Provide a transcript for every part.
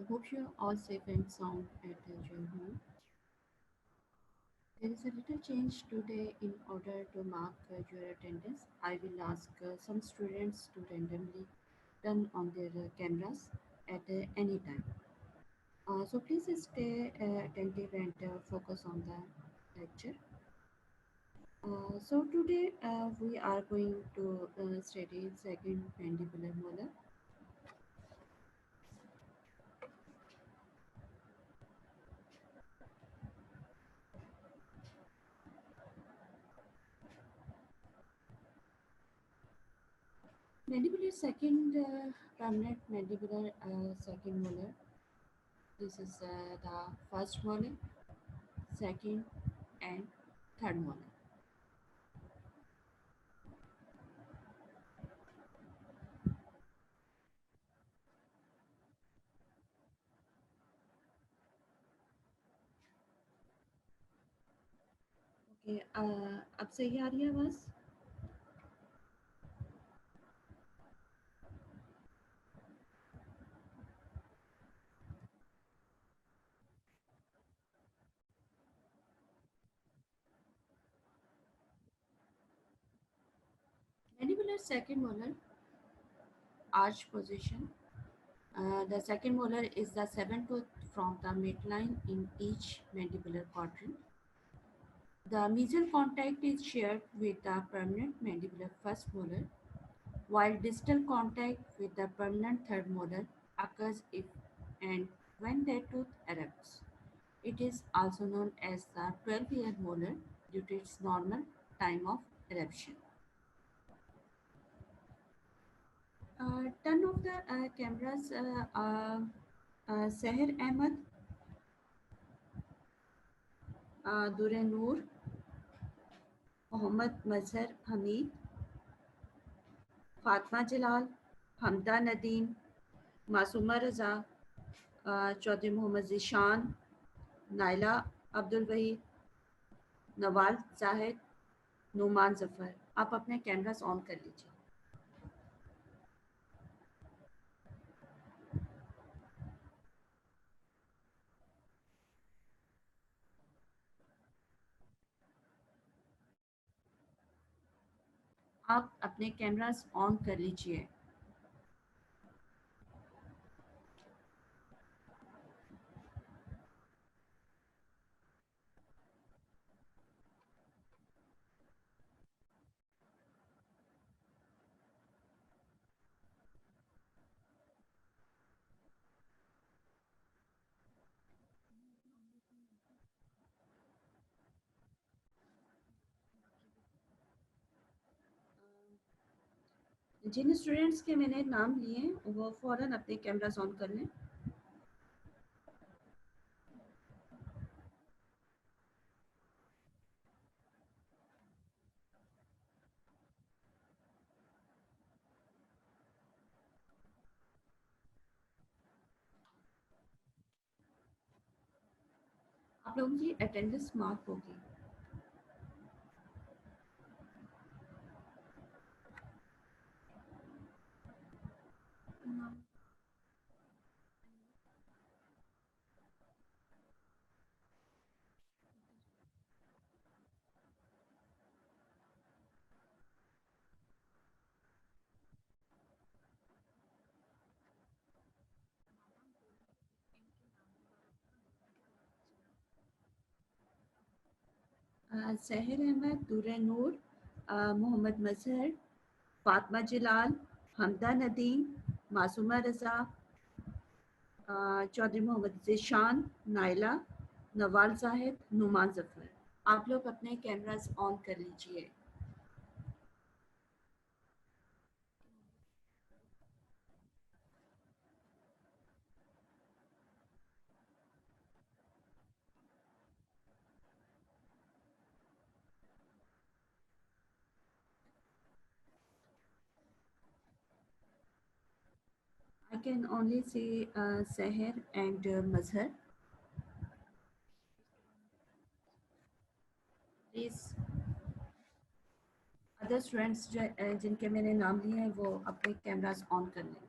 Hope you're all safe and sound at your home. There is a little change today in order to mark your attendance. I will ask some students to randomly turn on their cameras at any time. So please stay attentive and focus on the lecture. So today we are going to study second mandibular molar. Mandibular second permanent mandibular second molar. This is the first molar, second, and third molar. Okay अब सही आ रही है आवाज mandibular second molar arch position. The second molar is the seventh tooth from the midline in each mandibular quadrant. The mesial contact is shared with the permanent mandibular first molar, while distal contact with the permanent third molar occurs if and when that tooth erupts. It is also known as the 12-year molar due to its normal time of eruption. Turn off the cameras. Seher Ahmed, Dure Noor, Mohammad Mazhar Hamid, Fatma Jalal, Hamda Nadeem, Masuma Raza, Chaudhry Mohammad Zishan, Naila Abdul Waheed, Nawal Zahid, Numan Zafar. आप अपने cameras on कर लीजिए। आप अपने cameras on कर लीजिए। जिन students के मैंने नाम लिए वो फ़ौरन अपने कैमरास ऑन कर लें। आप लोगों की अटेंडेंस मार्क होगी। सहर अहमद, दूर नूर, मोहम्मद मजहर, फातिमा जलाल, हमदा नदीम, मासूमा रज़ा, चौधरी मोहम्मद ज़ीशान, नाइला, नवाल जाहिद, नुमान ज़फ़र। आप लोग अपने कैमरास ऑन कर लीजिए। I can only see Seher and Mazhar. Please, other students जिनके मैंने नाम लिए हैं वो अपने कैमरास ऑन कर लें।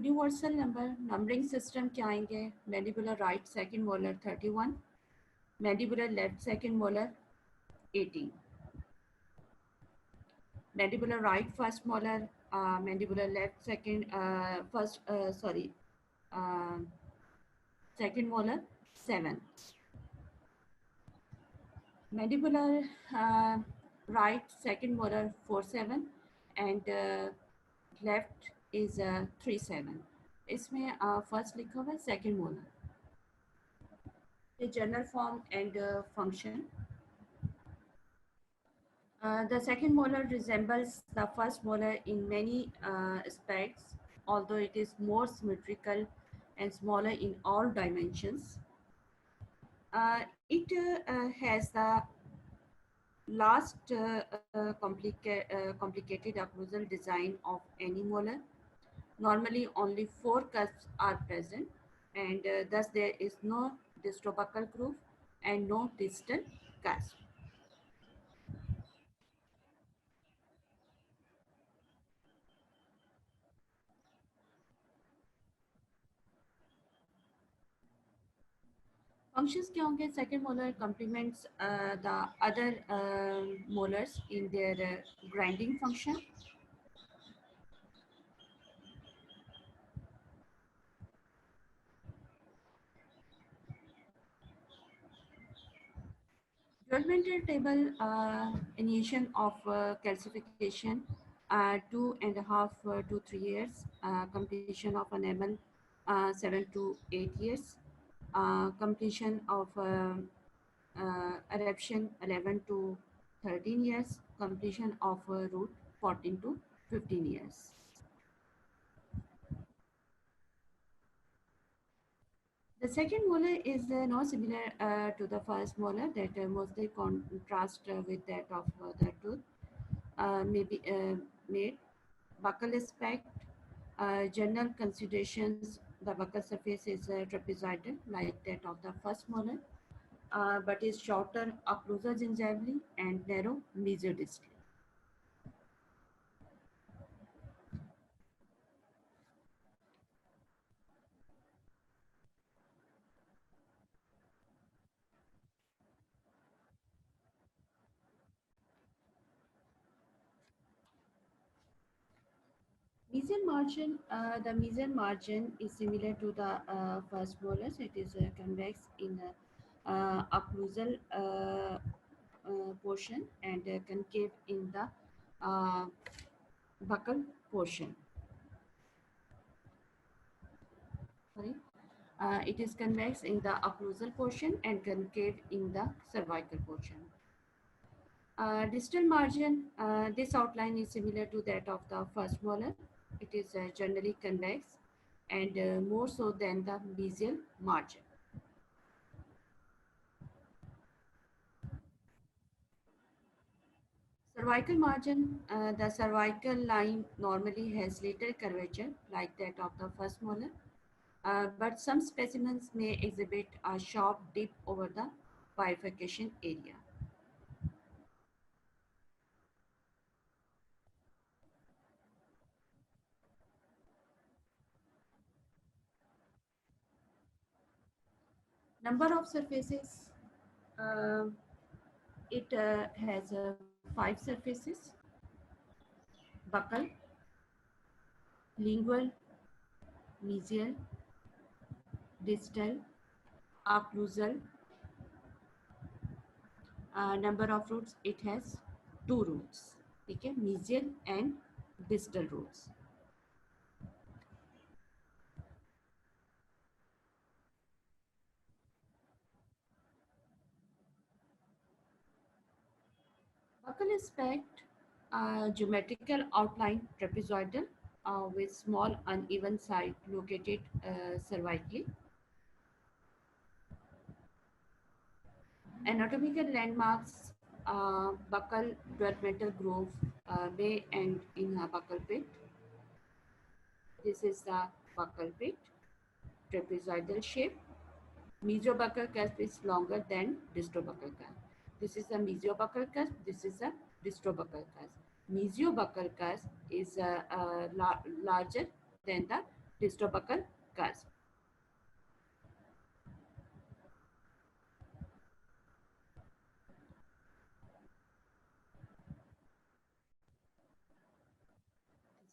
यूनिवर्सल नंबरिंग सिस्टम क्या आएंगे? Mandibular right second molar 31, mandibular left second molar 18, mandibular right first molar, mandibular left second first sorry uh, second molar 7, mandibular right second molar 4 7, and left is 3 7. इसमें first लिखा हुआ है second molar. The general form and function. The second molar resembles the first molar in many aspects, although it is more symmetrical and smaller in all dimensions. It has the last complicated occlusal design of any molar. Normally, only 4 cusps are present, and thus there is no distobuccal groove and no distal cusp. Functions क्या होंगे? Second molar complements the other molars in their grinding function. Developmental table initiation of calcification 2.5 to 3 years, completion of enamel 7 to 8 years, completion of eruption 11 to 13 years, completion of root 14 to 15 years. The second molar is not similar to the first molar, that mostly contrast with that of the tooth. May be made. Buccal aspect, general considerations, the buccal surface is trapezoidal like that of the first molar, but is shorter occlusal gingivally and narrow mesiodistally. Mesial margin, the mesial margin is similar to the first molars. It is convex in occlusal portion and concave in the uh, buccal portion. Sorry. It is convex in the occlusal portion and concave in the cervical portion. Distal margin, this outline is similar to that of the first molar. It is generally convex and more so than the mesial margin. Cervical margin, the cervical line normally has little curvature like that of the first molar, but some specimens may exhibit a sharp dip over the bifurcation area. Number of surfaces, uh, it has 5 surfaces: buccal, lingual, mesial, distal, occlusal. Number of roots, it has 2 roots. Okay, mesial and distal roots. Buccal aspect, geometrical outline trapezoidal with small uneven side located cervically. Anatomical landmarks, buccal developmental groove may end in a buccal pit. This is the buccal pit, trapezoidal shape. Mesiobuccal cusp is longer than distobuccal cusp. This is the mesiobuccal cusp. This is a distobuccal cusp. Mesiobuccal cusp is larger than the Distobuccal cusp.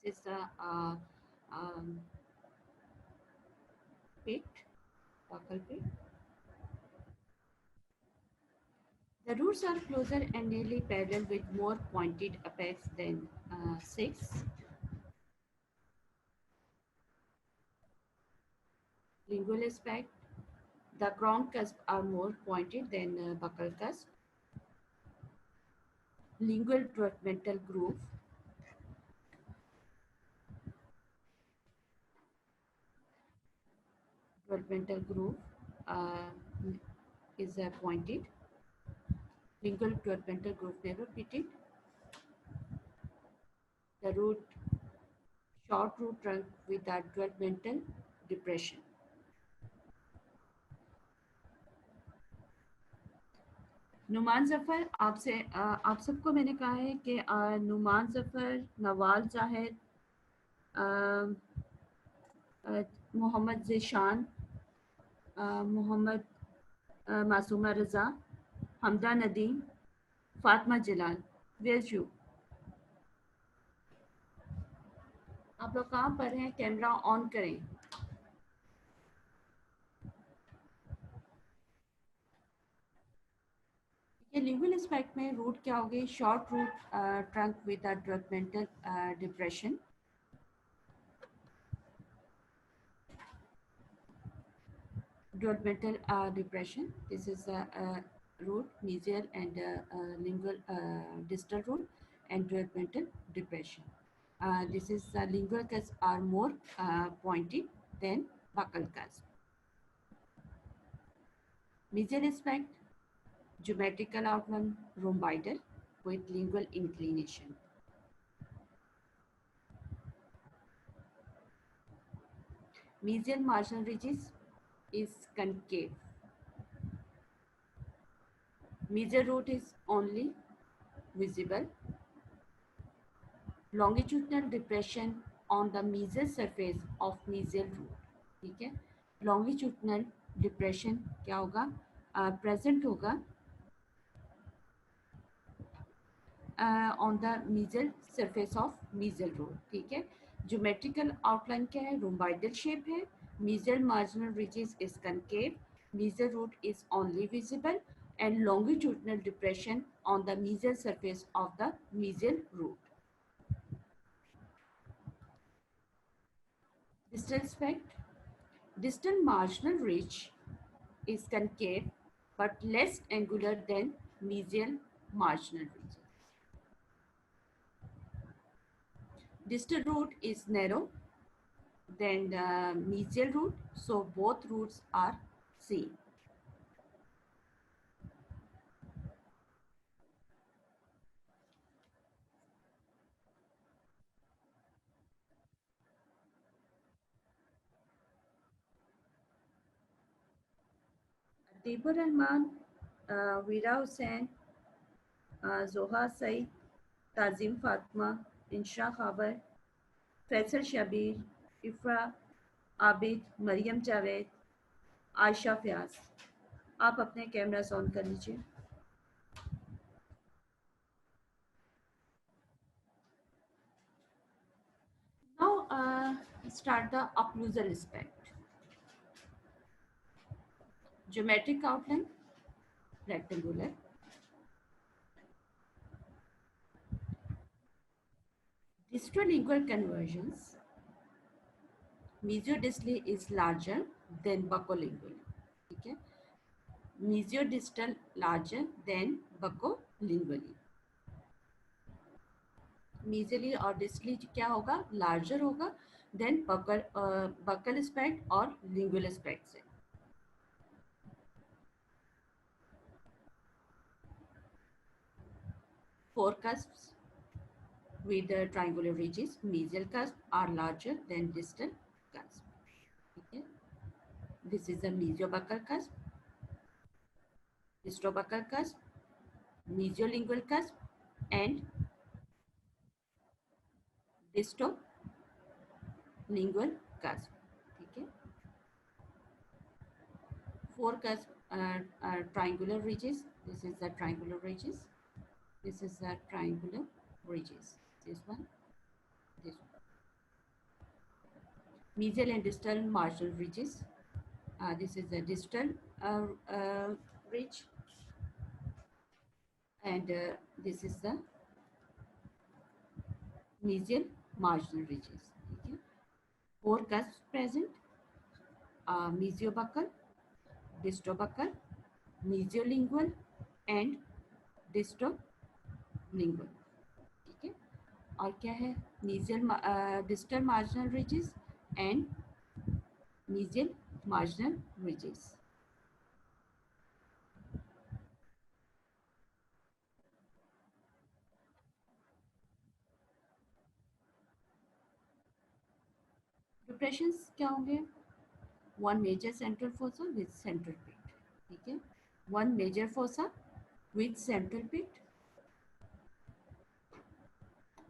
This is the um, pit, buccal pit. The roots are closer and nearly parallel with more pointed apex than 6. Lingual aspect. The crown cusps are more pointed than buccal cusp. Lingual developmental groove. Developmental groove uh, is pointed. Lingual developmental groove never pitted. The root, short root trunk with a developmental depression. Numan Zafar आपसे आप सबको मैंने कहा है कि नुमान ज़फ़र, नवाल ज़ाहिर, मोहम्मद ज़ीशान, मोहम्मद मासूमा रज़ा, हमदा नदीम, फातिमा जलाल, where you? आप लोग कहाँ पर हैं? कैमरा ऑन करें। ये लिंगुअल एस्पेक्ट में रूट क्या होगी? Short root trunk with a developmental depression. Developmental depression. This is a root, mesial and lingual distal root, and developmental depression. This is lingual cusps are more pointy than buccal cusp. Mesial aspect, geometrical outline rhomboidal with lingual inclination. Mesial marginal ridges is concave. Mesial root is only visible. Longitudinal depression on the mesial surface of mesial root. ठीक है, longitudinal depression क्या होगा? Present होगा on the mesial surface of mesial root. ठीक है, geometrical outline क्या है? Rhomboidal shape है. Mesial marginal ridges is concave. Mesial root is only visible, and longitudinal depression on the mesial surface of the mesial root. Distal aspect. Distal marginal ridge is concave but less angular than mesial marginal ridges. Distal root is narrow than the mesial root, so both roots are same. Tibur Rahman, Veera Hussain, Zoha Said, Tazim Fatma, Insha Khabar, Faisal Shabir, Ifra Abid, Mariam Javed, Ayesha Fayaz. आप अपने camera on कर लीजिए. Now start the occlusal aspect. Geometric outline rectangular. Distal-lingual convergence. Mesiodistally is larger than buccolingual. ठीक है, mesiodistal larger than buccolingually. Mesially और distally क्या होगा? Larger होगा than buccal aspect और lingual aspect से. Four cusps with the triangular ridges. Mesial cusps are larger than distal cusp. Okay. This is the mesiobuccal cusp, distobuccal cusp, mesiolingual cusp, and distolingual cusp. 4 cusp triangular ridges. This is the triangular ridges. This is the triangular ridges. This one, this one. Mesial and distal marginal ridges. This is the distal ridge, and this is the mesial marginal ridges. Okay. 4 cusps present: mesiobuccal, distobuccal, mesiolingual, and डिस्टोलिंगुअल. ठीक है, और क्या है? Mesial distal marginal ridges and mesial marginal ridges. Depressions क्या होंगे? One major central fossa with central pit. ठीक है, one major fossa with central pit,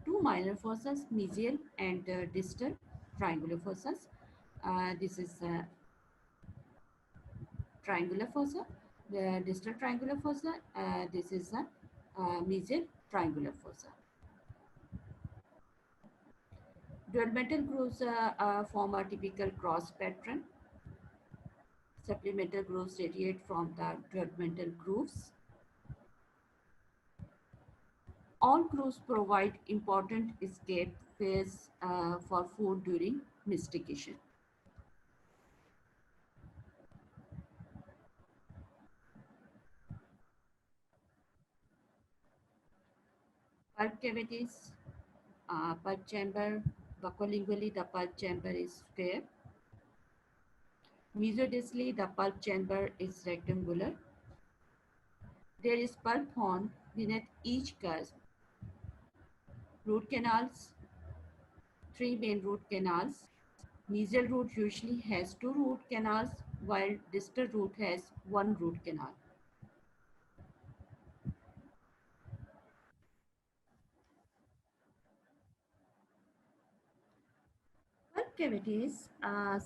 two minor fossas, mesial and distal triangular fossas. This is triangular fossa, the distal triangular fossa. This is the mesial triangular fossa. Developmental grooves form a typical cross pattern. Supplemental grooves radiate from the developmental grooves. All grooves provide important escape phase for food during mastication. Pulp cavities, pulp chamber. Buccolingually, the pulp chamber is square. Mesodistally, the pulp chamber is rectangular. There is pulp horn beneath each cusp. Root canals, 3 main root canals. Mesial root usually has 2 root canals, while distal root has 1 root canal. Pulp cavities,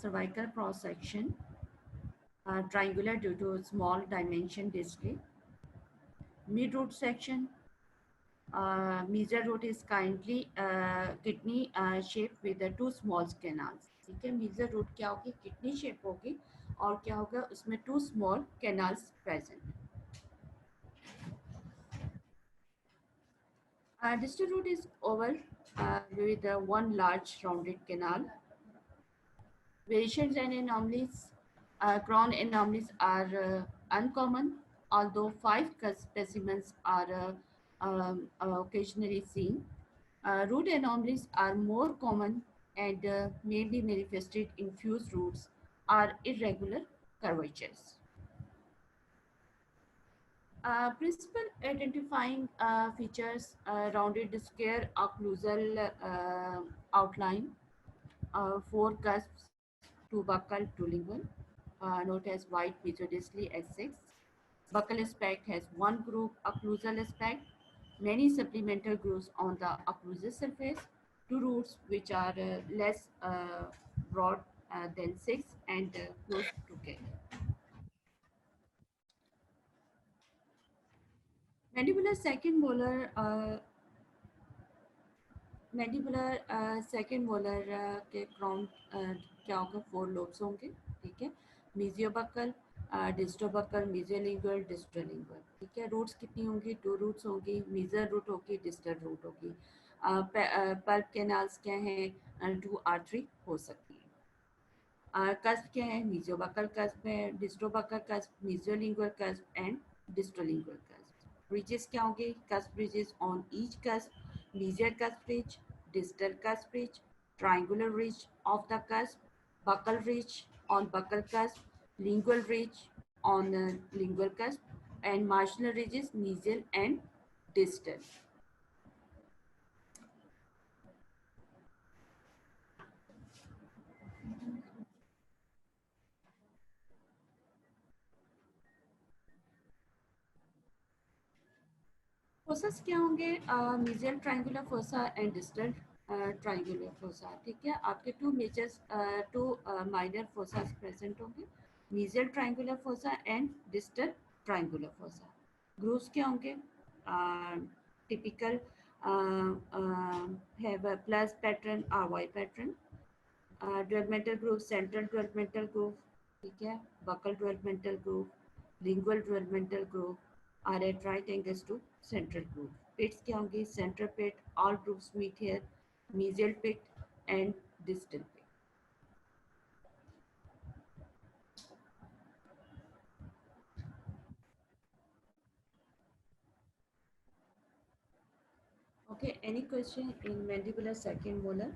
cervical cross section, triangular due to small dimension distally. Mid root section, mesial root is kindly kidney shaped with the 2 small canals. ठीक है, mesial root क्या होगी? Kidney shape होगी और क्या होगा? उसमें 2 small canals present. Distal root is oval with 1 large rounded canal. Variations and anomalies, crown anomalies are uncommon, although 5 specimens are occasionally seen. Root anomalies are more common and may be manifested in fused roots or irregular curvatures. Principal identifying features: rounded square occlusal outline, 4 cusps, 2 buccal, 2 lingual, note as white mesodistally S6. Buccal aspect has 1 groove occlusal aspect, many supplemental grooves on the occlusal surface, 2 roots which are less broad than 6 and close together. Mandibular second molar second molar के crown क्या होगा? 4 lobes होंगे. ठीक है, मेजियोबक्कल, डिस्टोबक्कल, मेजियोलिंगुअल, डिस्टोलिंगुअल. ठीक है, roots कितनी होंगी? 2 रूट्स होंगी. मेजर रूट होगी, डिस्टल रूट होगी. पल्प कैनाल्स क्या हैं? 2 और 3 हो सकती है. कस्प क्या है? मेजियोबक्कल कस्प है, distobuccal cusp, mesiolingual cusp and distolingual cusp. ridges क्या होंगे? cusp ridges on each cusp, mesial cusp ridge, distal cusp ridge, triangular ridge of the cusp, buccal ridge on buccal cusp, lingual ridge on lingual cusp, and marginal ridges mesial and distal. फोसस क्या होंगे? Mesial triangular fossa and distal triangular fossa. ठीक है, आपके 2 major 2 minor fossas present होंगे. mesial triangular fossa and distal triangular fossa. Grooves क्या होंगे? Typical have a plus pattern, RY pattern. Developmental groove, central developmental groove, ठीक है, buccal developmental groove, lingual developmental groove are at right angles to central groove. Pits क्या होंगे? Central pit, all grooves meet here, mesial pit and distal pit. Okay, any question in mandibular second molar?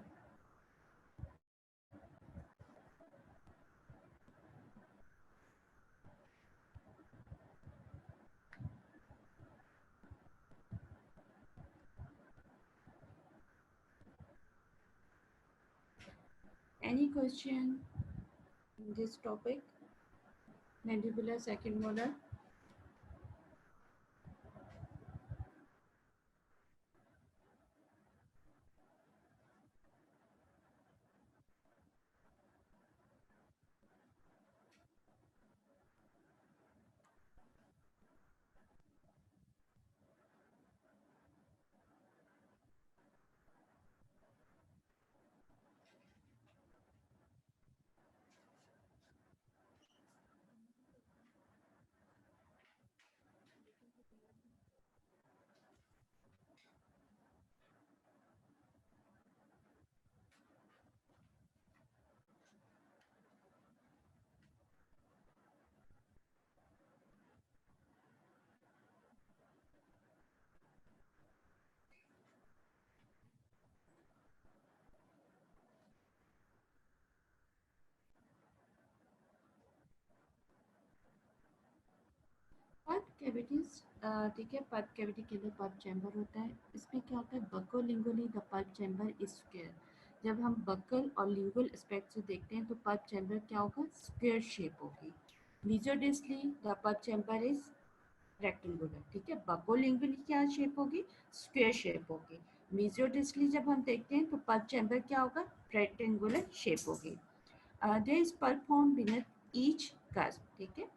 Any question in this topic? Mandibular second molar? Pulp cavities, ठीक है, pulp cavity के अंदर pulp chamber होता है. इसमें क्या होता है? Bucco lingually the pulp chamber is square. जब हम बकल और लिंगुअल एस्पेक्ट से देखते हैं तो पल्प चैम्बर क्या होगा? स्क्वायर शेप होगी. Mesiodistally the pulp chamber is rectangular. ठीक है, बको लिंगुअली क्या शेप होगी? स्क्वायर शेप होगी. मीजोडिस्टली जब हम देखते हैं तो पल्प चैम्बर क्या होगा? रेक्टेंगुलर शेप होगी. There is pulp found beneath each cusp. ठीक है,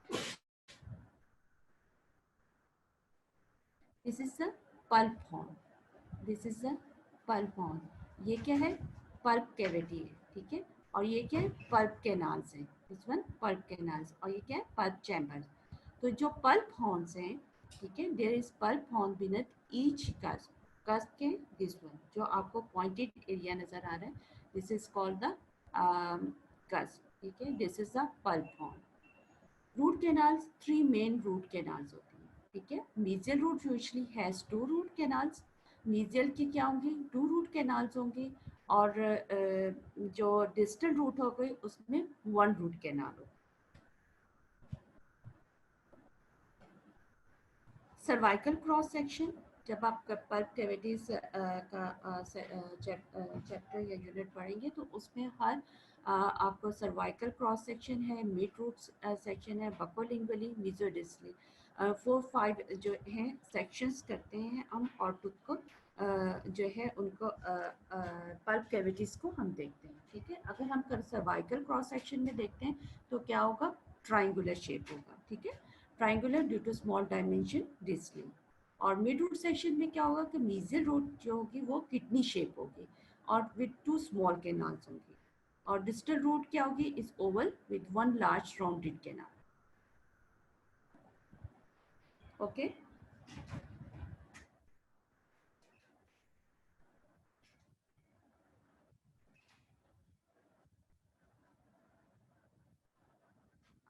this is the pulp horn. This is the pulp horn. ये क्या है? पल्प कैविटी है. ठीक है, और ये क्या है? पल्प कैनाल्स है. दिस वन पल्प कैनाल्स, और ये क्या है? Pulp chamber. तो जो पल्प हॉर्न्स हैं, ठीक है, there is pulp horn beneath each cusp. Cusp के दिस वन जो आपको पॉइंटेड एरिया नजर आ रहा है, this is called the cusp. ठीक है, this is the pulp horn. Root canals, three main root canals होती हैं. ठीक है, mesial root usually has to root canals. Mesial की क्या होंगी? टू रूट कैनाल्स होंगी. और जो डिस्टल रूट हो गई उसमें वन रूट कैनाल हो. सर्वाइकल क्रॉस सेक्शन, जब आप पल्प कैविटीज का चैप्टर या यूनिट पढ़ेंगे तो उसमें हर आपको सर्वाइकल क्रॉस सेक्शन है, मिड रूट सेक्शन है, बकोलिंगुअली, मीजोडिस्टली, 4-5 जो हैं सेक्शंस करते हैं हम, और टूथ को जो है उनको पल्प कैविटीज को हम देखते हैं. ठीक है, अगर हम सर्वाइकल क्रॉस सेक्शन में देखते हैं तो क्या होगा? ट्राइंगुलर शेप होगा. ठीक है, triangular due to small dimension distally. और मिड रूट सेक्शन में क्या होगा? कि मीजियल रूट जो होगी वो किडनी शेप होगी और विद टू स्मॉल कैनाल्स होंगी. और डिस्टल रूट क्या होगी? Is Oval with one large rounded canal. Okay,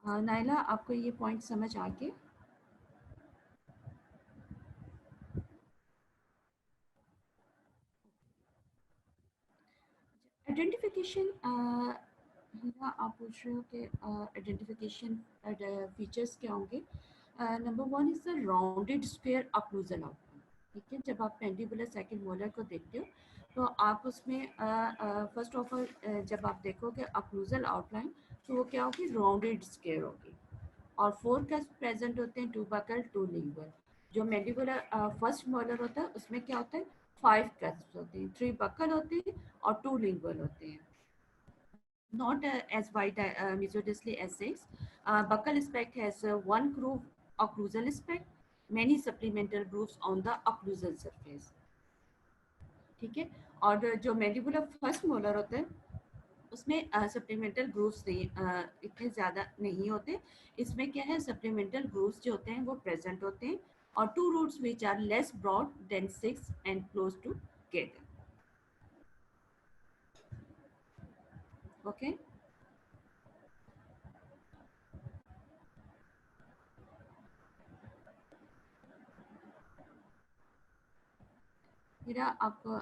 Naila आपको ये पॉइंट समझ आ गए? आइडेंटिफिकेशन, आप पूछ रहे हो कि आइडेंटिफिकेशन फीचर्स क्या होंगे? Number one is the rounded square occlusal outline. ठीक है, जब आप पेंडिबुलर सेकंड मोलर को देखते हो तो आप उसमें फर्स्ट ऑफ ऑल जब आप देखोगे अक्लूजल आउटलाइन तो वो क्या होगी? राउंडेड स्क्वायर होगी. और फोर कस्प प्रेजेंट होते हैं, टू बकल, टू लिंगुअल. जो मैंडिबुलर फर्स्ट मोलर होता है उसमें क्या होता है? 5 कस्प होते हैं, 3 बकल होते हैं और 2 लिंगुअल होते हैं. not as wide mesodistally as 6. Buccal speck has one groove occlusal speck, many supplemental grooves on the occlusal surface. ठीक है. और जो मैंडिबुलर फर्स्ट मोलर होता है उसमें सप्लीमेंटल ग्रूव्स इतने ज़्यादा नहीं होते. इसमें क्या है, सप्लीमेंटल ग्रूव्स जो होते हैं वो प्रेजेंट होते हैं और two roots which are less broad than 6 and close together. Okay. मेरा आपको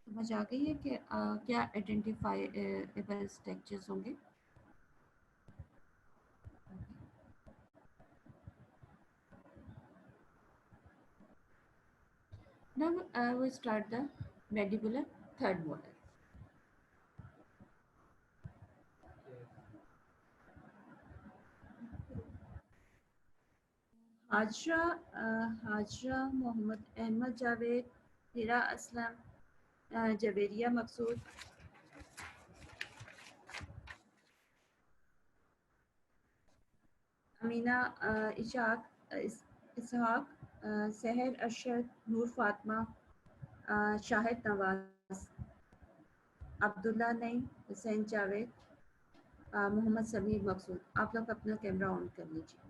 समझ आ गई है कि क्या आइडेंटिफाइबल स्ट्रक्चर्स होंगे. Now we start the mandibular third molar. Hajra Hajra Mohammad Ahmad Javed, Hira Aslam, Javeria Maqsood, Amina Ishaq Ishaq, Sahar Arshad, नूर फातिमा, शाहिद नवाज, अब्दुल्ला नईम, हुसैन जावेद, मोहम्मद समीर मकसूद. आप लोग अपना कैमरा ऑन कर लीजिए.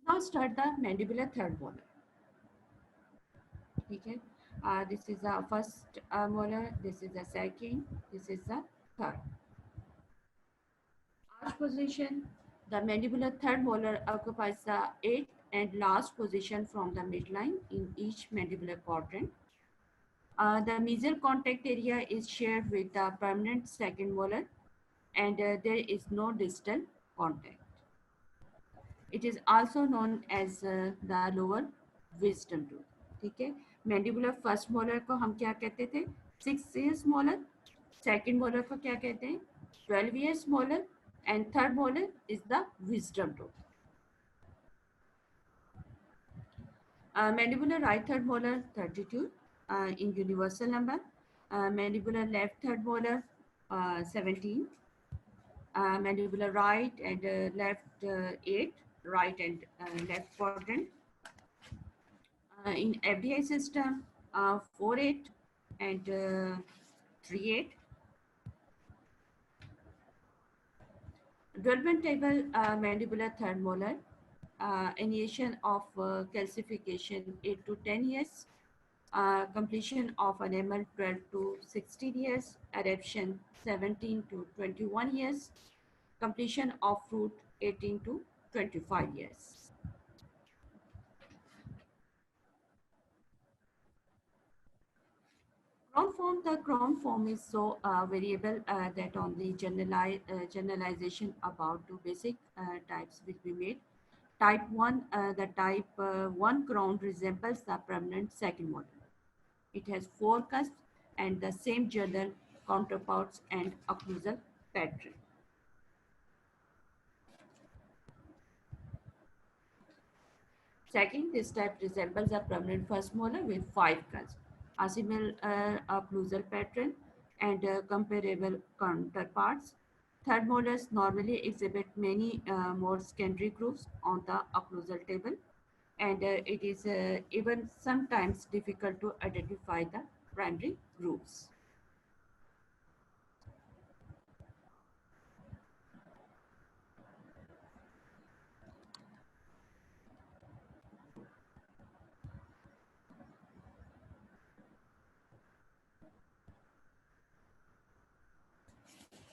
Now start the mandibular third molar. ठीक है. This is the first molar, this is the second, this is the third. Arch position, the mandibular third molar occupies the eighth and last position from the midline in each mandibular quadrant. The mesial contact area is shared with the permanent second molar and there is no distal contact. It is also known as the lower wisdom tooth. ठीक है. Mandibular first molar को हम क्या कहते थे, 6 years molar. Second molar को क्या कहते हैं, 12 years molar. And third molar is the wisdom tooth. Mandibular right third molar 32 in universal number. Mandibular left third molar 17. Mandibular right and left 8, right and left quadrant. In FDI system 4-8 and 3-8. Development table mandibular third molar. Initiation of calcification 8 to 10 years. Completion of enamel 12 to 16 years. Adaptation 17 to 21 years. Completion of fruit 18 to 25 years. Crown form, the crown form is so variable that only generalization about two basic types will be made. Type 1, the type 1 crown resembles the permanent second model. It has 4 cusps and the same general counterparts and occlusal pattern. Second, this type resembles a permanent first molar with 5 cusps, a similar occlusal pattern and comparable counterparts. Third molars normally exhibit many more secondary grooves on the occlusal table, and it is even sometimes difficult to identify the primary grooves.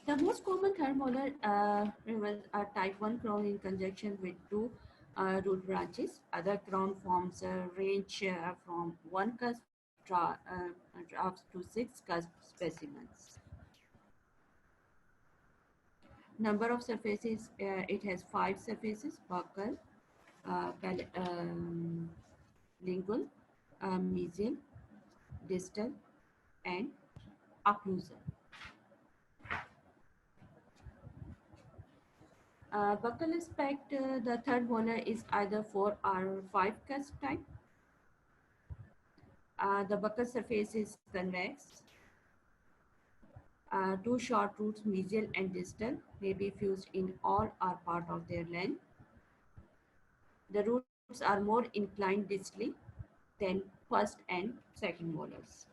The most common third molar reveals a type 1 crown in conjunction with 2 root branches. Other crown forms range from 1 cusp drafts to 6 cusp specimens. Number of surfaces, it has 5 surfaces: buccal, lingual, mesial, distal, and occlusal. Buccal aspect, the third molar is either 4 or 5 cusp type. The buccal surface is convex. Two short roots, mesial and distal, may be fused in all or part of their length. The roots are more inclined distally than first and second molars.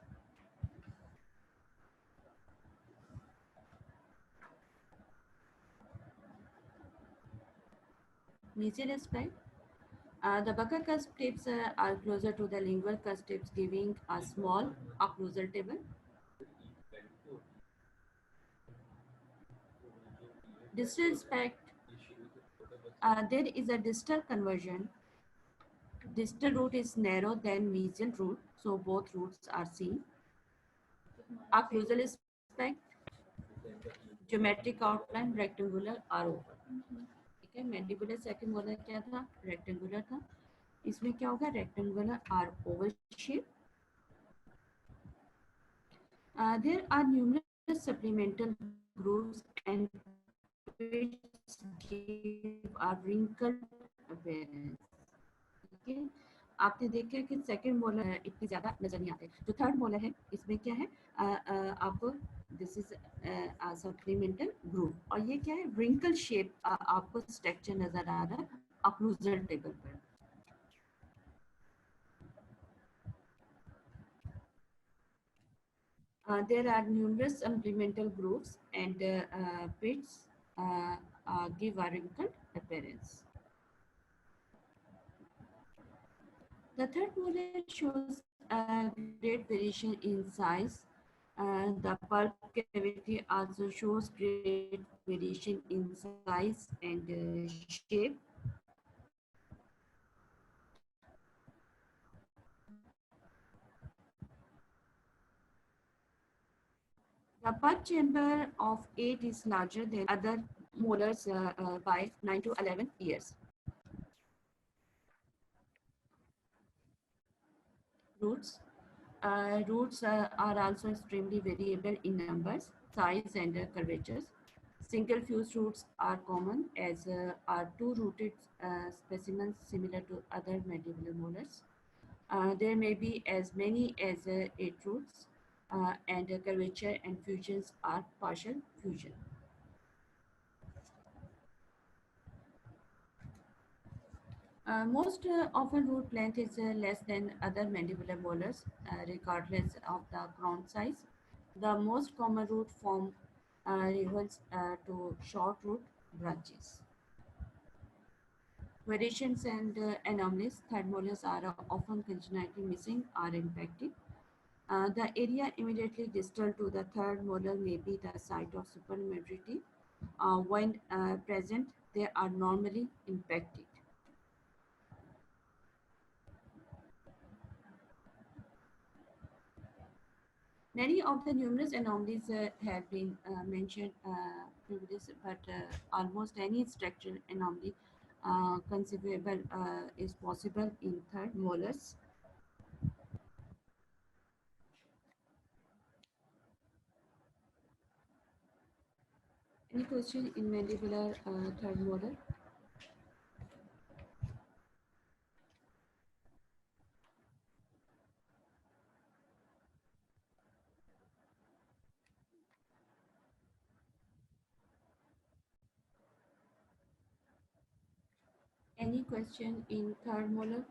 Mesial aspect. The buccal cusp tips are closer to the lingual cusp tips, giving a small occlusal table. Distal aspect. There is a distal conversion. Distal root is narrow than mesial root, so both roots are seen. Occlusal aspect. Geometric outline rectangular or oval. ठीक है, mandibular second molar क्या था, rectangular था. इसमें क्या होगा, rectangular और Oval shape. There are numerous supplemental grooves and which give a wrinkled appearance. ठीक है, आपने देखा कि सेकंड मोलर इतनी ज्यादा नजर नहीं आते. जो थर्ड मोलर है इसमें क्या है, आपको दिस इज सप्लीमेंटल ग्रूव, और ये क्या है, wrinkle शेप आपको स्ट्रक्चर नजर आ रहा है अक्लूजल टेबल पर. There are numerous supplemental grooves and pits give a wrinkled appearance. The third molar shows a great variation in size. The pulp cavity also shows great variation in size and shape. The pulp chamber of 8 is larger than other molars by 9 to 11 years. Roots. Roots are also extremely variable in numbers, size, and curvatures. Single fused roots are common, as are two-rooted specimens similar to other mandibular molars. There may be as many as 8 roots, and curvature and fusions are partial fusion. Most often root length is less than other mandibular molars, regardless of the crown size. The most common root form reverts to short root branches. Variations and anomalies. Third molars are often congenitally missing or impacted. The area immediately distal to the third molar may be the site of supernumerary teeth. When present, they are normally impacted. Many of the numerous anomalies have been mentioned previously, but almost any structural anomaly conceivable is possible in third molars. Any question in mandibular third molar? Any question in third molar?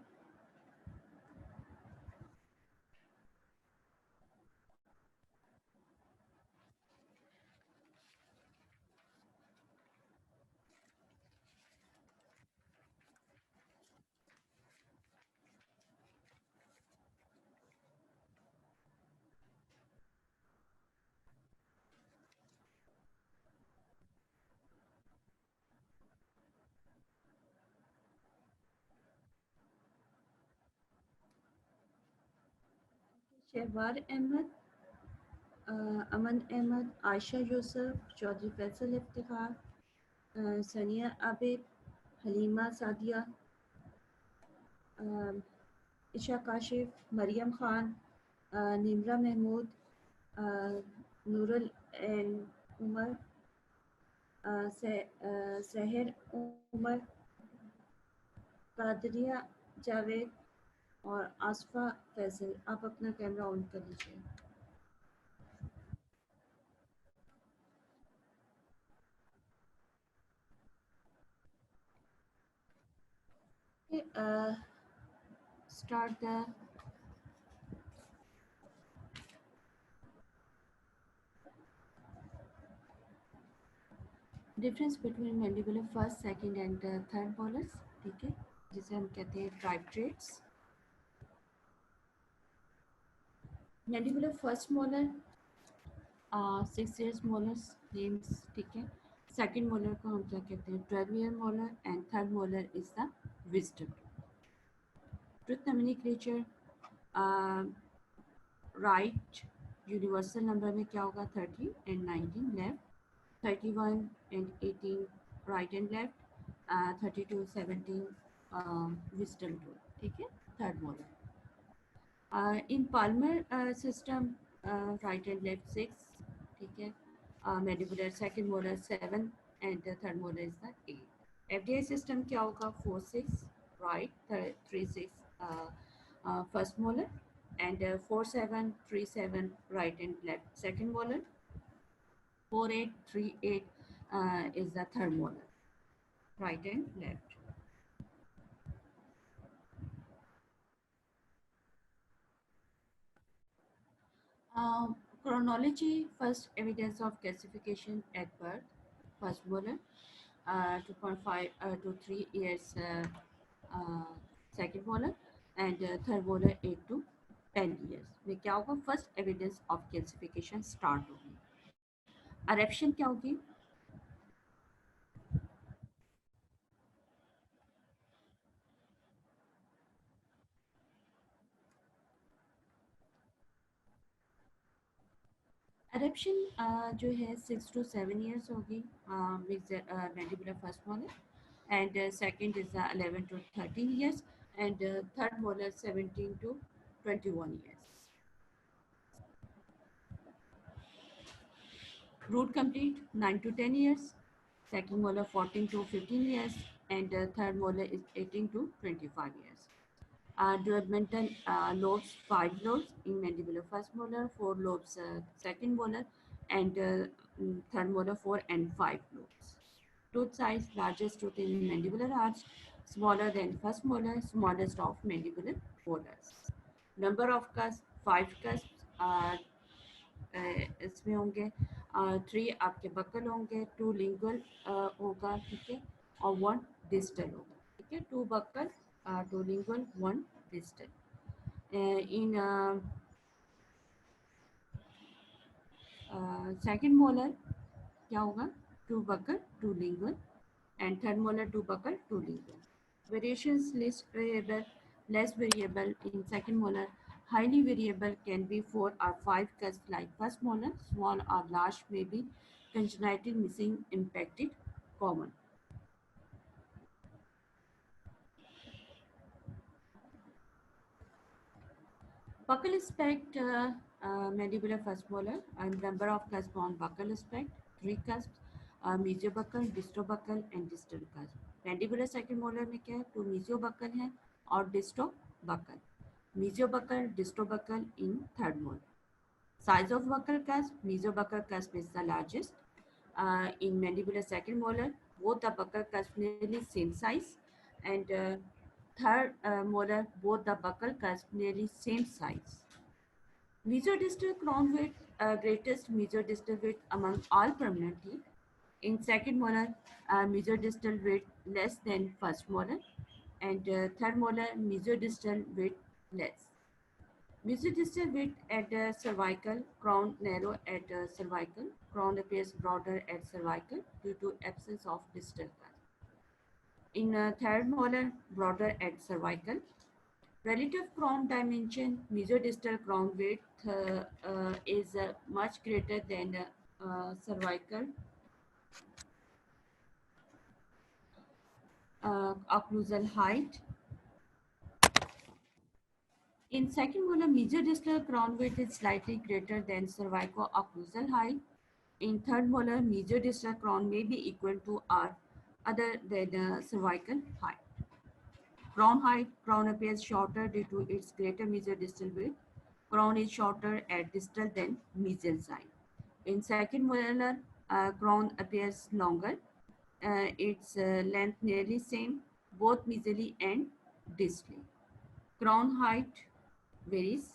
Shehwar Ahmed, Aman Ahmed, Aisha Yusuf, Chaudhry Faisal Iftikhar, Sania Abid, Halima Sadia, Isha Kashif, Mariam Khan, Nimra Mahmood, Nurul and Umar, Seher Umar, Qadriya Javed, और आसफा फैसल, आप अपना camera on कर लीजिए। Start the difference between mandibular first second and third molars, ठीक है, जिसे हम कहते हैं ट्राइप्ट्रेट्स। Mandibular first molar 6 years molars names, ठीक है। सेकंड मोलर को हम क्या कहते हैं, 12 year molar, and third molar is the wisdom. Truth nomenclature, right universal number में क्या होगा, 30 and 19 left, 31 and 18 right and left, 32 17 wisdom tooth, ठीक है, third molar. In Palmer system, right and left 6, ठीक है, mandibular second molar 7 and the third molar is the 8. FDA system क्या होगा, 4 6 right, 3 6 first molar, and 4 7 3 7 right and left second molar, 4 8 3 8 is the third molar, right and left. Chronology, first evidence of calcification at birth, first molar, 2.5 to 3 years, second molar, and third molar 8 to 10 years में क्या होगा, first evidence of calcification start होगी। अरेप्शन क्या होगी, eruption जो है 6 to 7 years होगी, mandibular first molar, and second is 11 to 13 years, and third molar 17 to 21 years. Root complete 9 to 10 years, second molar 14 to 15 years, and third molar is 18 to 25 years. Developmental lobes, 5 lobes in mandibular first molar, 4 lobes second molar, and third molar 4 and 5 lobes. Tooth size, largest tooth in mandibular arch, smaller than first molar, smallest of mandibular molars. Number of cusps, 5 cusps इसमें होंगे, 3 आपके buckle होंगे, 2 lingual होगा, ठीक है, और 1 distal होगा, ठीक है, 2 buccal, 2 lingual, 1 distal. In second molar क्या होगा, 2 buccal 2 lingual, and third molar 2 buccal 2 lingual. Variations less variable, less variable in second molar, highly variable can be 4 or 5 cusps like first molar, small or large may be congenital missing impacted common. Buccal aspect, mandibular first molar, and number of cusps on buccal aspect, 3 cusps, mesiobuccal, distobuccal and distal cusp. Mandibular second molar में क्या है, 2 mesiobuccal है और distobuccal. Mesiobuccal, distobuccal in third molar. Size of buccal cusp, mesiobuccal cusp is the largest. In mandibular second molar, both the buccal cusp nearly same size, and third molar, both the buccal cusp nearly same size. Mesodistal crown width, greatest mesodistal width among all permanent teeth. In second molar, mesodistal width less than first molar, and third molar, mesodistal width less. Mesodistal width at the cervical, crown narrow at cervical, crown appears broader at cervical due to absence of distal cusp. In third molar, broader at cervical. Relative crown dimension, mesodistal crown width is much greater than cervical occlusal height. In second molar, mesodistal crown width is slightly greater than cervico-occlusal height. In third molar, mesodistal crown may be equal to or other than cervical height. Crown height, crown appears shorter due to its greater mesial distal width. Crown is shorter at distal than mesial side. In second molar, crown appears longer. Its length nearly same, both mesially and distally. Crown height varies.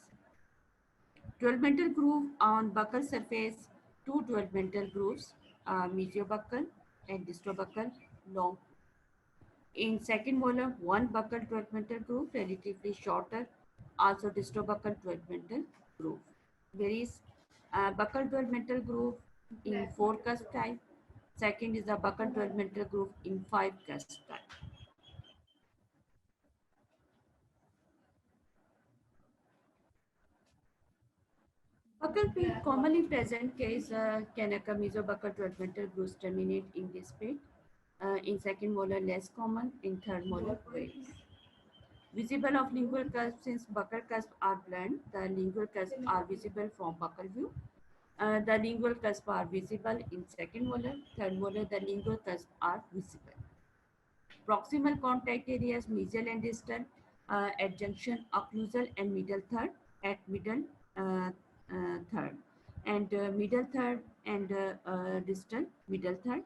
12-mental groove on buccal surface, two 12-mental grooves, mesiobuccal and distobuccal, long. In second molar, one buccal 12-mental groove, relatively shorter, also distobuccal 12-mental groove. Varies. Buccal 12-mental groove in 4 cusp type. Second is the buccal 12-mental groove in 5 cusp type. Buccal pit commonly present case Kanaka mesobuccal 12-mental grooves terminate in this pit. In second molar, less common. In third molar, varies. Visible of lingual cusp, since buccal cusps are blunt, the lingual cusps are visible from buccal view. The lingual cusps are visible in second molar, third molar, the lingual cusps are visible. Proximal contact areas, mesial and distal, at junction occlusal and middle third, at middle third, and middle third and distal middle third.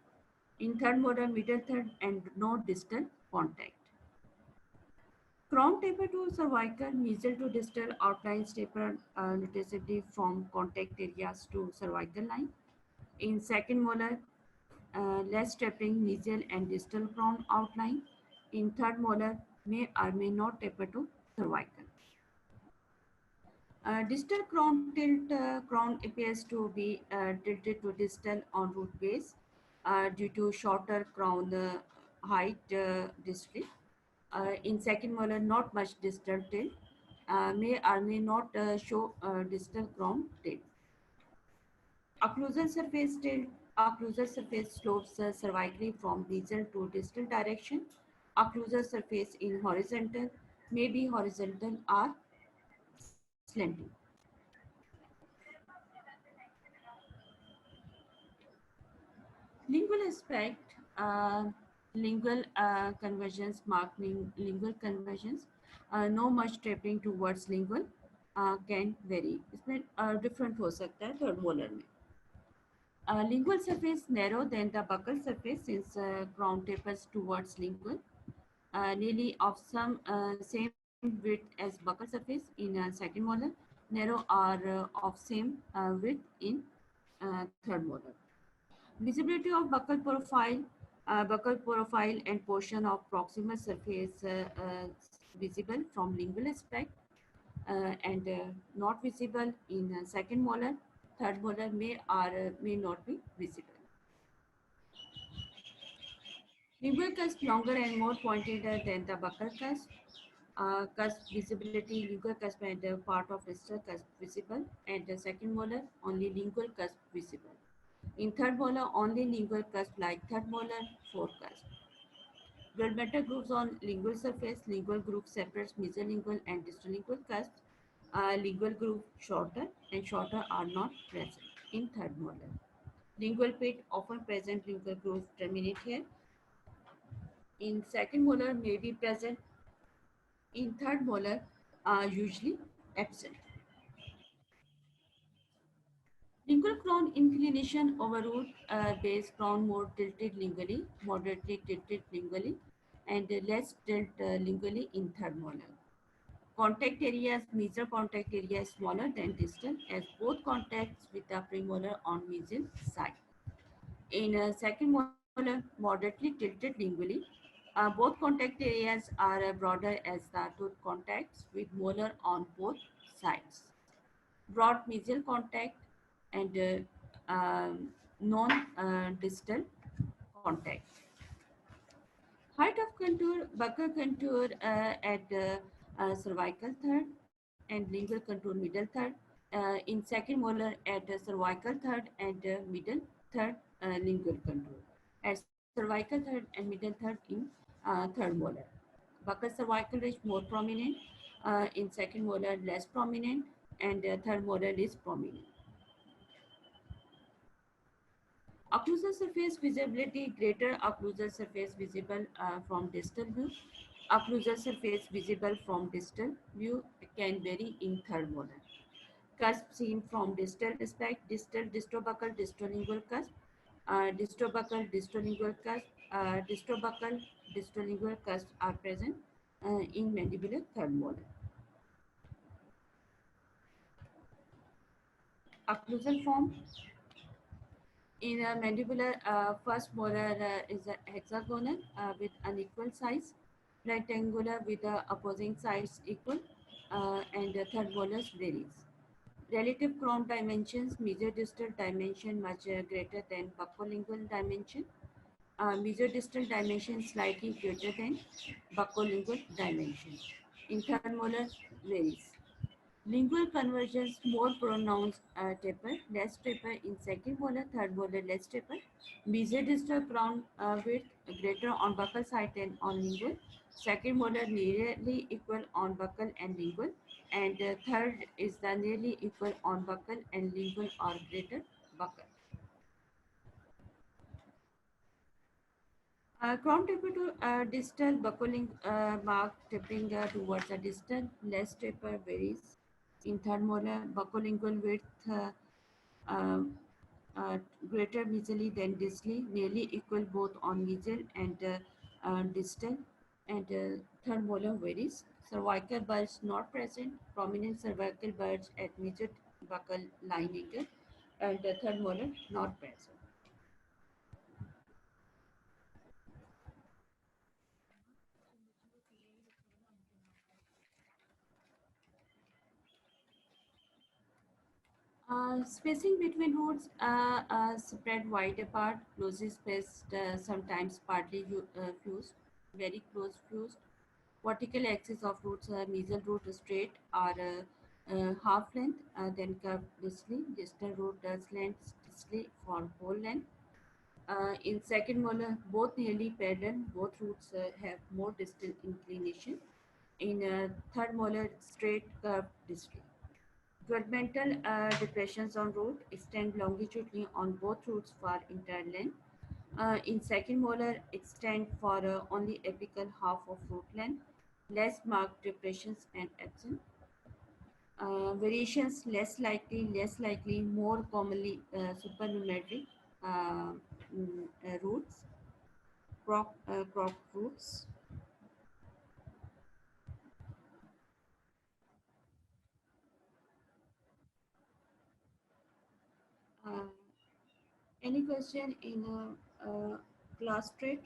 In third molar, middle third and no distal contact. Crown taper to cervical, mesial to distal, outlines taper noticeably from contact areas to cervical line. In second molar, less tapering mesial and distal crown outline. In third molar, may or may not taper to cervical. Distal crown tilt, crown appears to be tilted to distal on root base due to shorter crown height distally. In second molar, not much distal tilt, may or may not show distal crown tilt. Occlusal surface tilt, occlusal surface slopes cervically from mesial to distal direction. Occlusal surface in horizontal, may be horizontal or slanting. Lingual aspect, lingual conversions, marking lingual conversions, no much tapering towards lingual can vary. इसमें different हो सकता है third molar में. Lingual surface narrow than the buccal surface since crown tapers towards lingual, nearly of some same width as buccal surface in second molar, narrow or of same width in third molar. Visibility of buccal profile and portion of proximal surface visible from lingual aspect and not visible in second molar. Third molar may or may not be visible. Lingual cusp longer and more pointed than the buccal cusp. Cusp visibility, lingual cusp and part of distal cusp visible, and the second molar only lingual cusp visible. In third molar, only lingual cusp like third molar, fourth cusp. Developmental grooves on lingual surface, lingual groove separates mesolingual and distal cusps. Lingual groove shorter and shorter are not present in third molar. Lingual pit often present, lingual groove terminate here. In second molar may be present, in third molar are usually absent. Lingual crown inclination over root base, crown more tilted lingually, moderately tilted lingually, and less tilt lingually in third molar. Contact areas, mesial contact area is smaller than distal as both contacts with the premolar on mesial side. In second molar, moderately tilted lingually, both contact areas are broader as the tooth contacts with molar on both sides. Broad mesial contact and non-distal contact. Height of contour, buccal contour at cervical third and lingual contour middle third. In second molar at cervical third and middle third lingual contour. At cervical third and middle third in third molar. Buccal cervical is more prominent. In second molar less prominent, and third molar is prominent. Occlusal surface visibility, greater occlusal surface visible from distal view. Occlusal surface visible from distal view can vary in third molar. Cusp seen from distal aspect, distal, distobuccal, distolingual cusp, distobuccal, distolingual cusp, distobuccal, distolingual cusp are present in mandibular third molar. Occlusal form in a mandibular first molar is a hexagonal with unequal size, rectangular with the opposing sides equal, and the third molars varies. Relative crown dimensions, mesodistal dimension much greater than buccolingual dimension. Mesodistal dimension slightly greater than buccolingual dimension. In third molar varies. Lingual convergence more pronounced taper, less taper in second molar, third molar less taper. Mesodistal crown width greater on buccal side than on lingual. Second molar nearly equal on buccal and lingual, and third is the nearly equal on buccal and lingual or greater buccal. Crown taper to distal buckling mark tipping towards the distal, less taper varies. In third molar, buccolingual width uh, uh, greater mesially than distally, nearly equal both on mesial and distal, and third molar varies. Cervical bulge not present, prominent cervical bulge at mesial buccal line angle, and third molar not present. Spacing between roots spread wide apart, closely spaced, sometimes partly fused, very close fused. Vertical axis of roots, mesial root straight or half length, then curved distally. Distal root slant distally for whole length. In second molar, both nearly parallel, both roots have more distal inclination. In third molar, straight curved distally. Segmental depressions on root extend longitudinally on both roots for entire length. In second molar, extend for only apical half of root length. Less marked depressions and absent. Variations less likely, more commonly supernumerary uh, roots, crop roots. Uh, any question in class trait,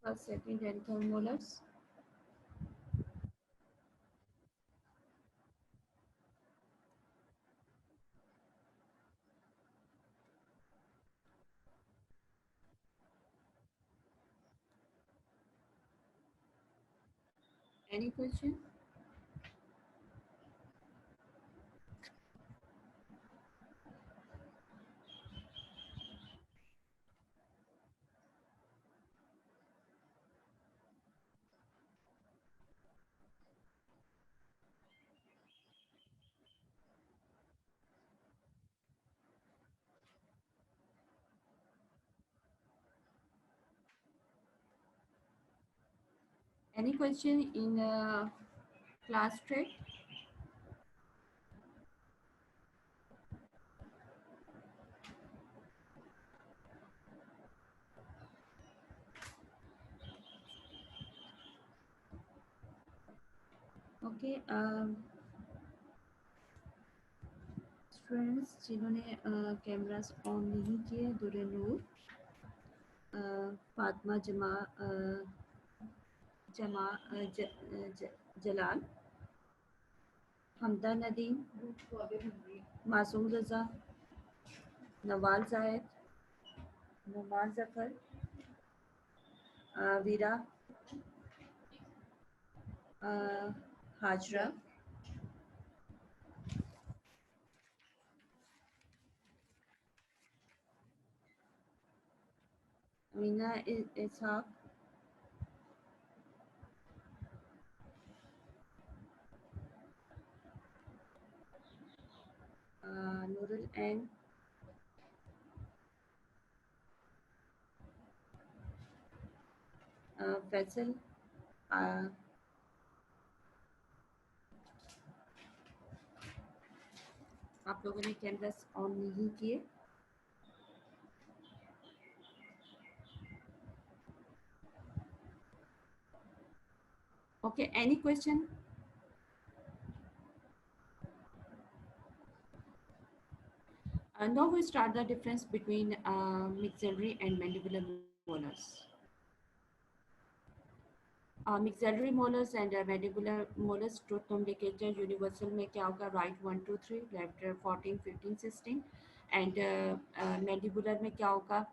first, second, and third molars? Any question? Any question in class trait? Okay students जिन्होंने cameras on नहीं किए दुरेनूर फातिमा जमा जमा जलाल हमदा नदीम मासूम रजा नवाल जायद नुमान जफर वीरा हाजरा अमीना इसहाक नूरुल ऐन Faisal uh, आप लोगों ने कैमरास ऑन नहीं किए? Okay, any question? Now we start the difference between maxillary and mandibular molars. Maxillary molars and mandibular molars truth nomenclature universal में क्या होगा? Right 1 2 3, left 14 15 16, and mandibular में क्या होगा?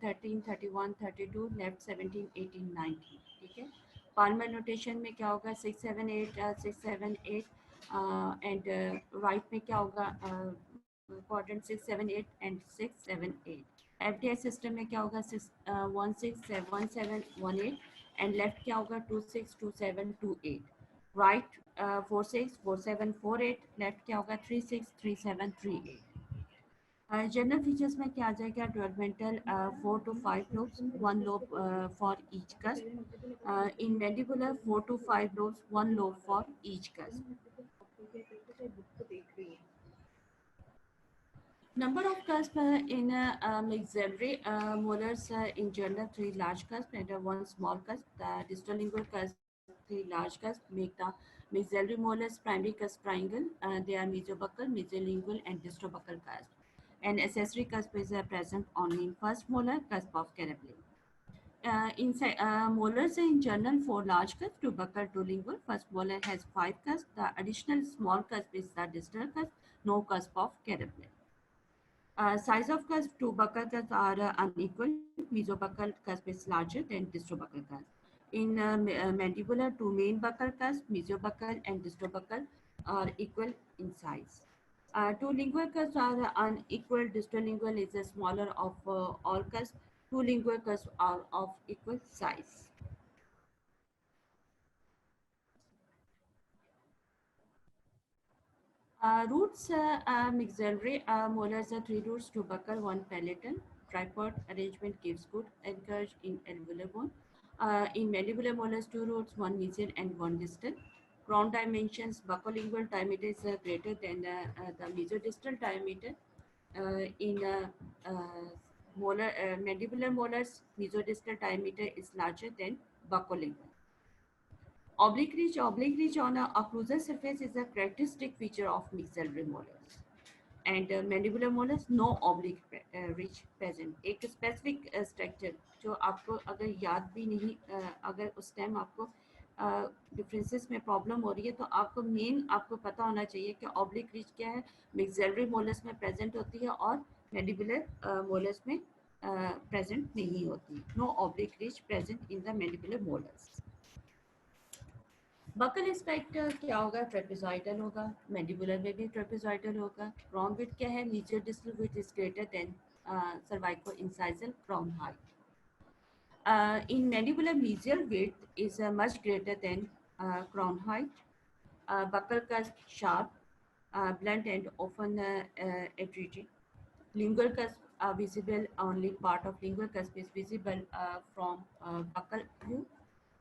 13 31 32, left 17 18 19. ठीक है? Palmar notation में क्या होगा? 6 7 8 6 7 8, and right में क्या होगा? Quadrant 6 7 8 and 6 7 8. FDI system में क्या होगा? 6 1 6 1 7 1 8, and left क्या होगा? 2 6 2 7 2 8. Right 4 6 4 7 4 8, left क्या होगा? 3 6 3 7 3 8. जनरल फीचर्स में क्या आ जाएगा? Developmental 4 to 5 lobes, 1 lobe for each cusp. In mandibular 4 to 5 lobes, 1 lobe for each cusp. Number of cusp in maxillary molars in general 3 large cusp and 1 small cusp. The distal lingual cusp, 3 large cusp make the maxillary molars primary cusp triangle. They are mesobuccal, mesolingual and distobuccal cusp. And accessory cusp is present only in first molar, cusp of Carablin. Inside molars in general 4 large cusp, 2 buccal, 2 lingual. First molar has 5 cusp. The additional small cusp is the distal cusp, no cusp of Carablin. Size of cusp, 2 buccal cusp are unequal. Mesobuccal cusp is larger than distobuccal cusp. In mandibular, 2 main buccal cusp, mesobuccal and distobuccal are equal in size. 2 lingual cusps are unequal. Distal lingual is the smaller of all cusps. 2 lingual cusps are of equal size. Roots maxillary molars are 3 roots, 2 buccal, 1 palatal. Tripod arrangement gives good anchorage in alveolar bone. In mandibular molars, 2 roots, 1 mesial and 1 distal. Crown dimensions, buccolingual diameter is greater than the mesodistal diameter. In mandibular molars, mesodistal diameter is larger than buccolingual. Oblique ridge on a occlusal surface is a characteristic feature of maxillary molars. And mandibular molars, no oblique ridge present. एक specific structure जो आपको अगर याद भी नहीं, अगर उस time आपको डिफरेंसेस में प्रॉब्लम हो रही है तो आपको मेन आपको पता होना चाहिए कि ऑब्लिक रिज क्या है, मैक्सिलरी मोलर्स में प्रेजेंट होती है और मैंडिबुलर मोलर्स में प्रेजेंट नहीं होती. No oblique ridge present in the mandibular molars. Buccal aspect क्या होगा? ट्रेपेजॉइडल होगा. मैंडिबुलर में भी ट्रेपेजॉइडल होगा. क्राउन विड्थ क्या है? नीचे distal width is greater than सर्वाइको incisal crown height. In mandibular, mesial width is much greater than crown height. Buccal cusp sharp, blunt and often adritic. Lingual cusp are visible, only part of lingual cusp is visible from buccal view.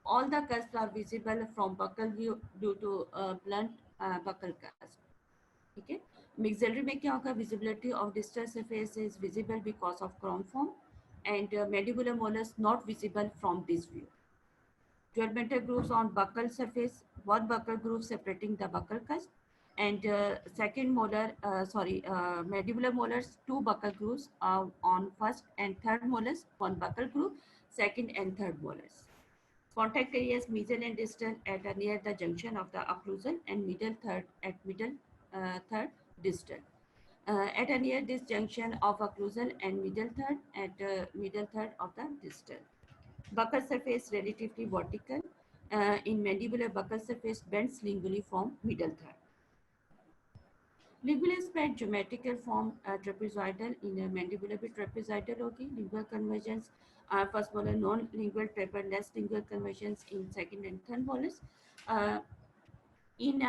All the cusps are visible from buccal view due to blunt buccal cusp. Okay. Maxillary में क्या होगा? Visibility of distal surface is visible because of crown form, and mandibular molars not visible from this view. Developmental grooves on buccal surface, one buccal groove separating the buccal cusp, and second molar, mandibular molars, 2 buccal grooves on first and third molars, 1 buccal groove, second and third molars. Contact areas mesial and distal at near the junction of the occlusal and middle third at middle third distal. At a near this junction of occlusal and middle third at middle third of the distal. Buccal surface relatively vertical. In mandibular, buccal surface bends lingually from middle third. Lingual spread geometrical form trapezoidal. In mandibular भी trapezoidal होगी. Lingual convergence first molar, non-lingual taper, less lingual convergence in second and third molars. In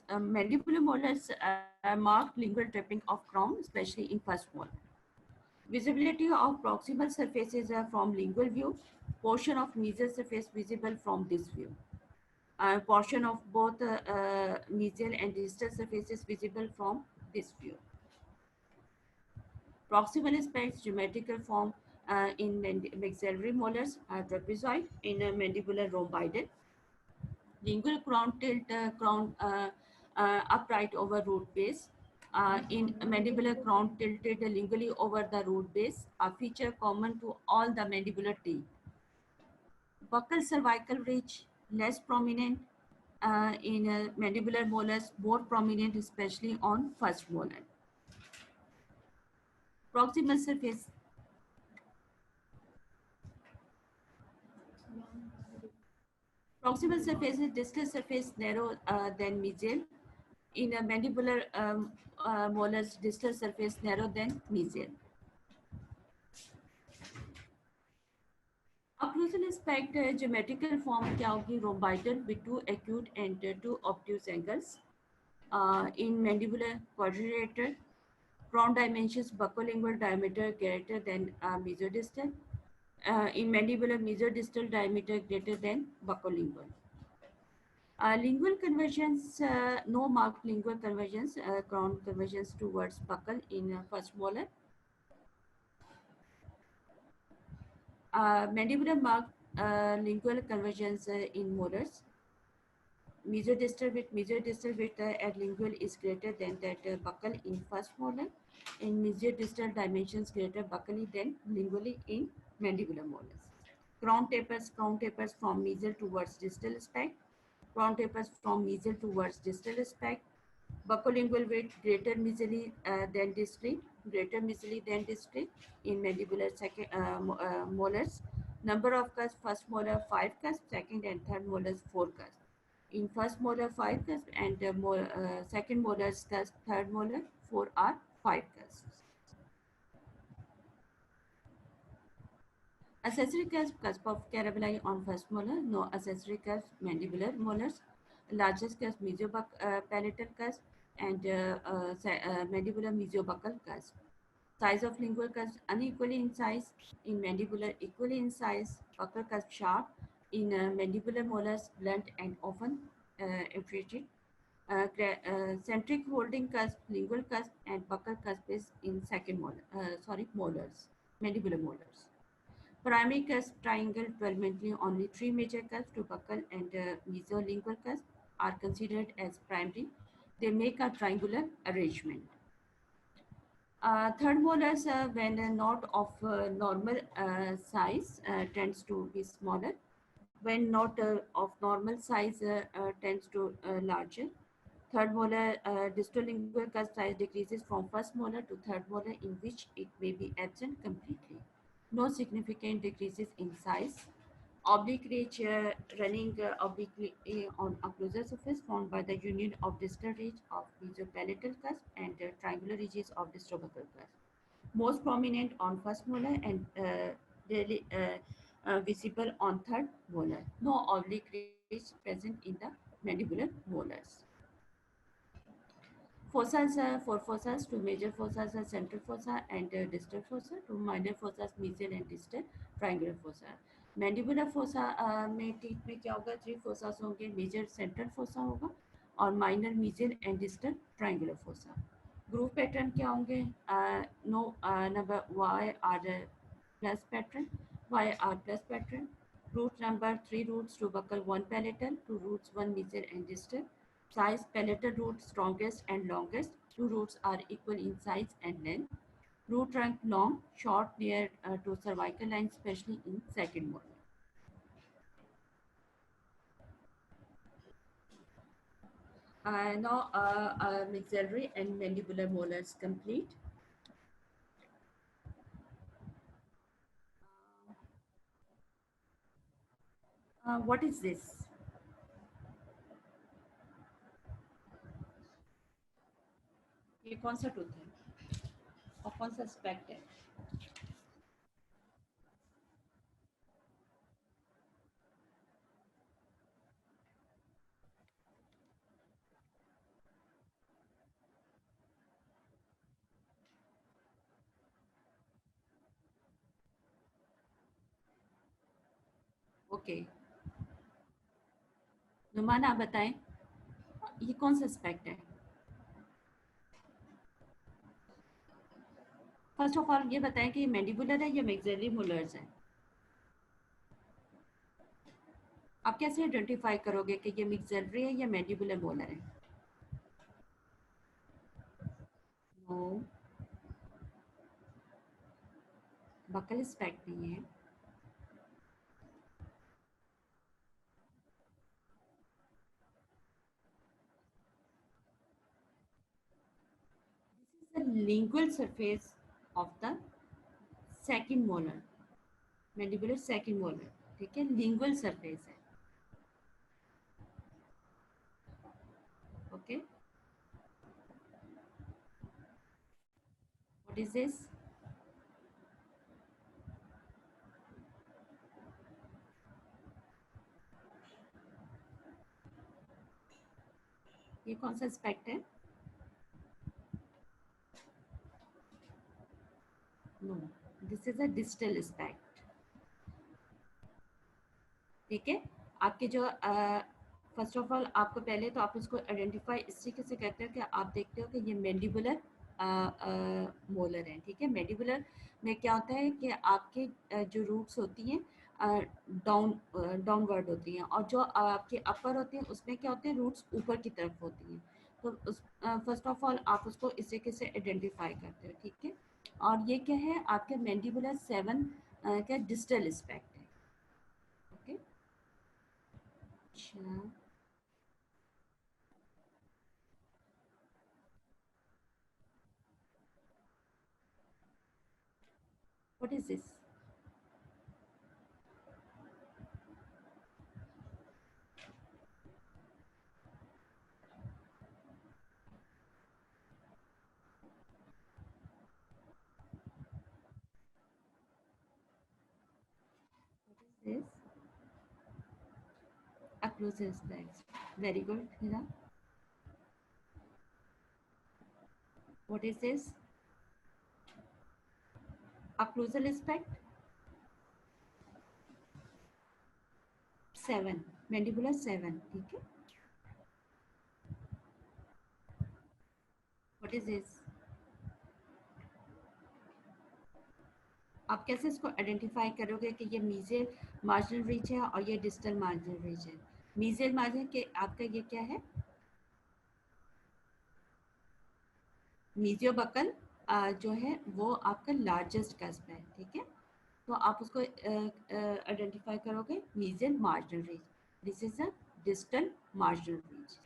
mandibular molars, marked lingual tripping of crown, especially in first molar. Visibility of proximal surfaces from lingual view. Portion of mesial surface visible from this view. portion of both mesial and distal surfaces visible from this view. Proximal aspects, geometrical form in maxillary molars are trapezoid, in mandibular rhomboidal. Lingual crown tilt upright over root base. In mandibular crown tilted lingually over the root base, a feature common to all the mandibular teeth. Buccal cervical ridge less prominent in mandibular molars, more prominent especially on first molar. Proximal surface. Proximal surface is distal surface narrow than mesial. In a mandibular molars, distal surface narrow than mesial. Occlusal aspect geometrical form क्या होगी rhomboidal with two acute and two obtuse angles. In mandibular quadrilateral, crown dimensions buccolingual diameter greater than mesodistal. In mandibular mesodistal diameter greater than buccolingual. Lingual convergence, no marked lingual convergence, crown convergence towards buccal in first molar. Mandibular marked lingual convergence in molars. Mesodistal width at lingual is greater than that buccal in first molar. In mesodistal dimensions greater buccally than lingually in mandibular molars. Crown tapers from mesial towards distal aspect. Crown tapers from mesial towards distal aspect. Buccolingual width greater mesially than distally, in mandibular molars. Number of cusps, first molar 5 cusps, second and third molars 4 cusps. In first molar 5 cusps and second molar's cusp, third molar 4 are 5 cusps. Accessory cusp of Caraballi on first molar, no accessory cusp, mandibular molars, largest cusp, mesiopalatal cusp, and mandibular mesiobuccal cusp. Size of lingual cusp unequally in size, in mandibular equally in size, buccal cusp sharp, in mandibular molars blunt and often effrated. Centric holding cusp, lingual cusp, and buccal cusp is in second molar, molars, mandibular molars. Primary cusp triangle developmentally only 3 major cusps to buccal and mesolingual cusp are considered as primary. They make a triangular arrangement. Third molars, when not of normal size, tends to be smaller. When not of normal size, tends to larger. Third molar distal lingual cusp size decreases from first molar to third molar, in which it may be absent completely. No significant decreases in size. Oblique ridge running obliquely on occlusal surface formed by the union of distal ridge of mesopalatal cusp and triangular ridges of distrobuccal cusp. Most prominent on first molar and rarely visible on third molar. No oblique ridge present in the mandibular molars. Fossas, four fossas, two major fossas are central fossa and distal fossa, two minor fossas mesial and distal triangular fossa. Mandibular fossa में teeth में क्या होगा 3 फोसास होंगे major central fossa होगा और minor mesial and distal triangular fossa groove pattern क्या होंगे no number Y or plus pattern root number 3 roots to buccal 1 palatal 2 roots 1 mesial and distal size palatal root strongest and longest 2 roots are equal in size and length root trunk long short near to cervical line especially in second molar. Now maxillary and mandibular molars complete. What is this? ये कौन सा tooth है और कौन सा specs है Okay. Numan आप बताएं, ये कौन सा एस्पेक्ट है? फर्स्ट ऑफ ऑल ये बताएं कि ये मैंडिबुलर है या मैक्सिलरी मोलर्स है? आप कैसे आइडेंटिफाई करोगे कि ये मैक्सिलरी है या मैंडिबुलर मोलर है? नो, बकल एस्पेक्ट नहीं है। This is the lingual surface of the second molar, mandibular second molar, ठीक है, लिंगुअल सरफेस है। Okay, what is this? ये कौन सा एस्पेक्ट है? No, this is a distal aspect, ठीक है। आपके जो फर्स्ट ऑफ ऑल आपको पहले तो आप उसको आइडेंटिफाई इस तरीके से करते हो कि आप देखते हो कि ये मैंडिबुलर मोलर हैं, ठीक है। मैंडिबुलर में क्या होता है कि आपके जो रूट्स होती हैं डाउनवर्ड होती हैं, और जो आपके अपर होते हैं उसमें क्या होते हैं, रूट्स ऊपर की तरफ होती हैं। तो उस फर्स्ट ऑफ ऑल आप उसको इस तरीके से आइडेंटिफाई करते हो, ठीक है। और ये क्या है, आपके मैंडिबुलर 7 का डिस्टल एस्पेक्ट है। ओके, अच्छा, what is this? This occlusive specs. Very good, Hira. What is this? Occlusal spect 7, mandibular 7, ठीक है। What is this? आप कैसे इसको आइडेंटिफाई करोगे कि ये मीजल मार्जिनल रीच है और ये डिस्टल मार्जिनल रीच है? मीजल मार्जिन के आपका ये क्या है? मीजियोबकल जो है वो आपका लार्जेस्ट कस्प है, ठीक है। तो आप उसको आइडेंटिफाई करोगे mesial marginal ridge, this is a distal marginal ridge.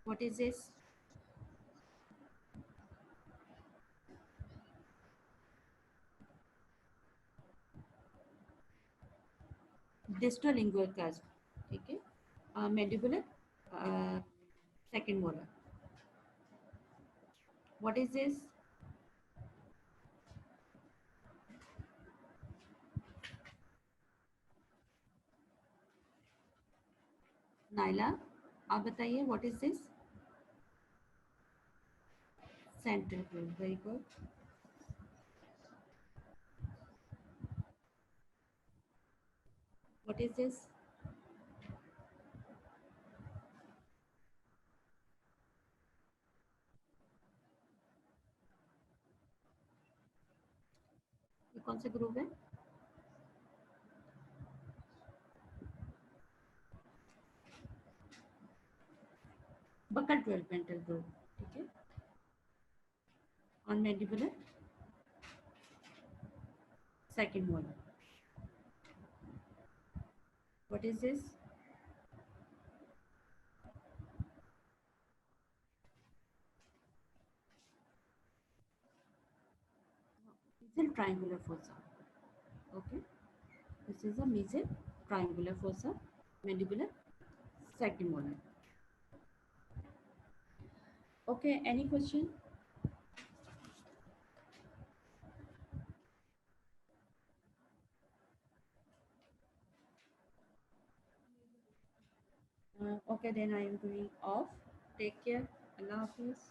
What is this? Distolingual cusp, ठीक है। Mandibular second molar. What is this? Naila, आप बताइए what is this? Central groove, very good. What is this? ये कौन सा group है? Buckle developmental groove, ठीक है। On mandibular second molar. What is this? Mesial triangular fossa, okay. This is a mesial triangular fossa, mandibular second molar. Okay, any question? Okay, then I am going off. Take care. Allah Hafiz.